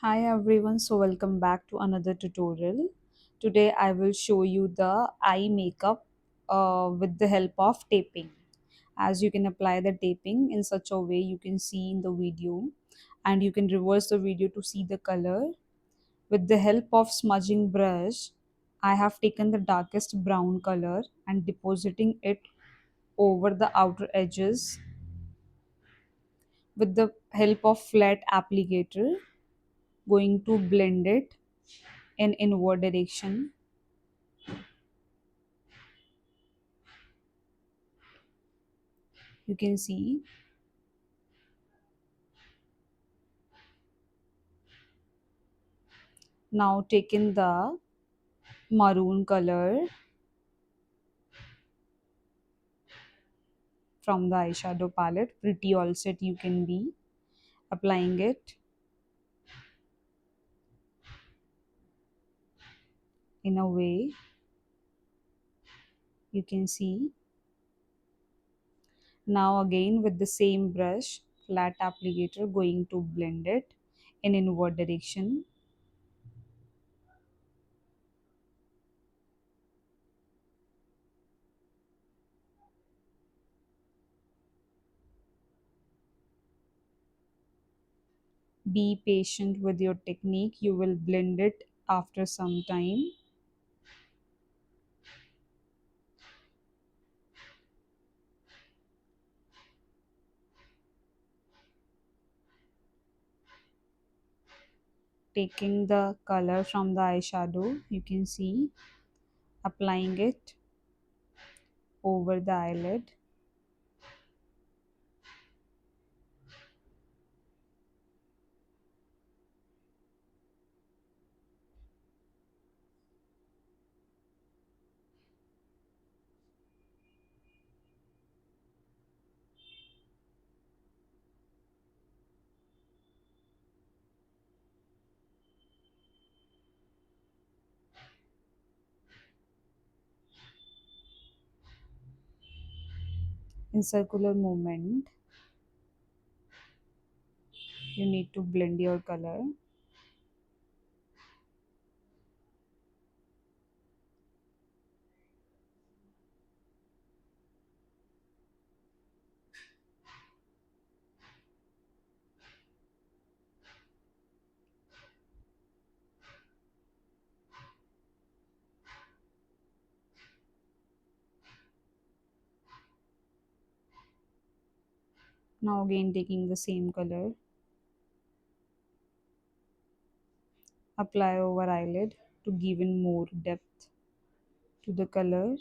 Hi everyone, so welcome back to another tutorial. Today I will show you the eye makeup with the help of taping. As you can apply the taping in such a way you can see in the video, and you can reverse the video to see the color. With the help of smudging brush, I have taken the darkest brown color and depositing it over the outer edges. With the help of flat applicator, going to blend it in inward direction. You can see. Now taking the maroon color from the eyeshadow palette, pretty all set you can be, applying it in a way you can see. Now again with the same brush, flat applicator, going to blend it in inward direction. Be patient with your technique, you will blend it after some time. Taking the color from the eyeshadow, you can see, applying it over the eyelid. In circular movement, you need to blend your color. Now again taking the same color, apply over eyelid to give in more depth to the color.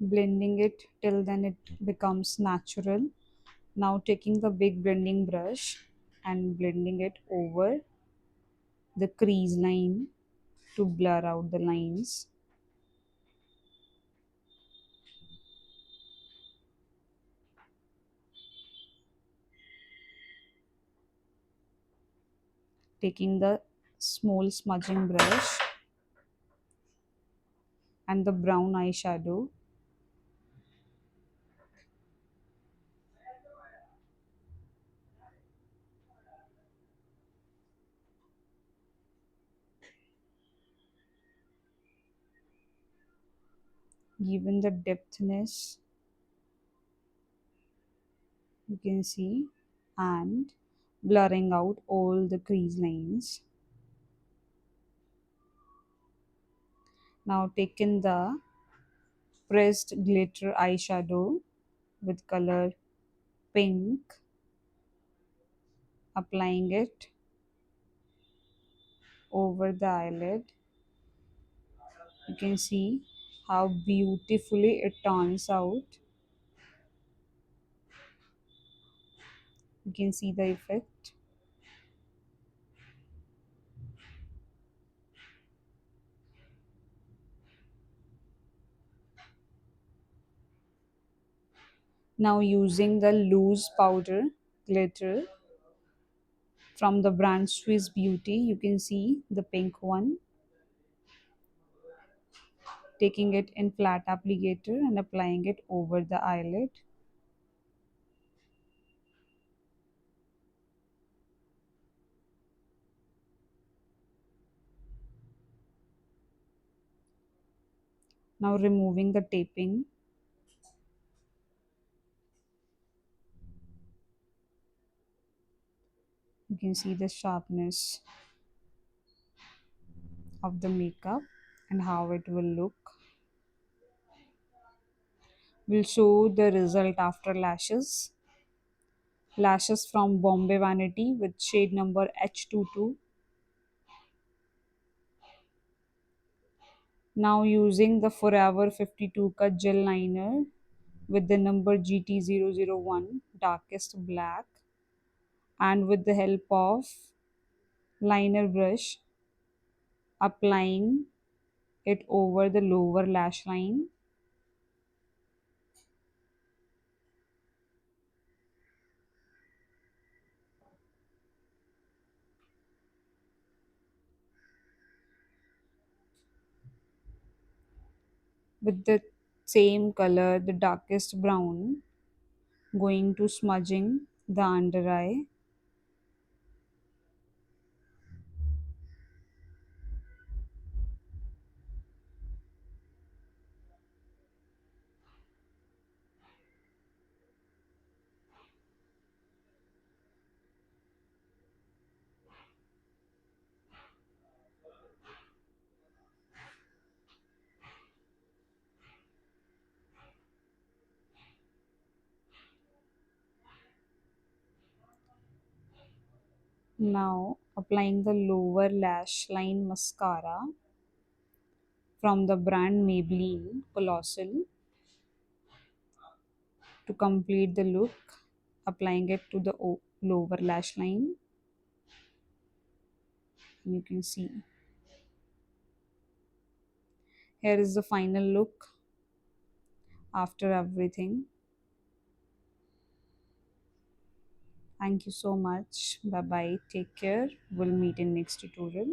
Blending it till then it becomes natural. Now taking the big blending brush and blending it over the crease line to blur out the lines. Taking the small smudging brush and the brown eyeshadow, given the depthness you can see, and blurring out all the crease lines. Now taking the pressed glitter eyeshadow with color pink, applying it over the eyelid. You can see how beautifully it turns out. You can see the effect. Now using the loose powder glitter from the brand Swiss Beauty, you can see the pink one. Taking it in flat applicator and applying it over the eyelid. Now removing the taping. You can see the sharpness of the makeup and how it will look. We'll show the result after lashes. Lashes from Bombay Vanity with shade number H22. Now using the Forever 52 cut gel liner with the number GT001 darkest black, and with the help of liner brush applying it over the lower lash line. With the same color, the darkest brown, going to smudging the under eye. Now applying the lower lash line mascara from the brand Maybelline Colossal to complete the look, applying it to the lower lash line. You can see here is the final look after everything. Thank you so much. Bye bye. Take care. We'll meet in next tutorial.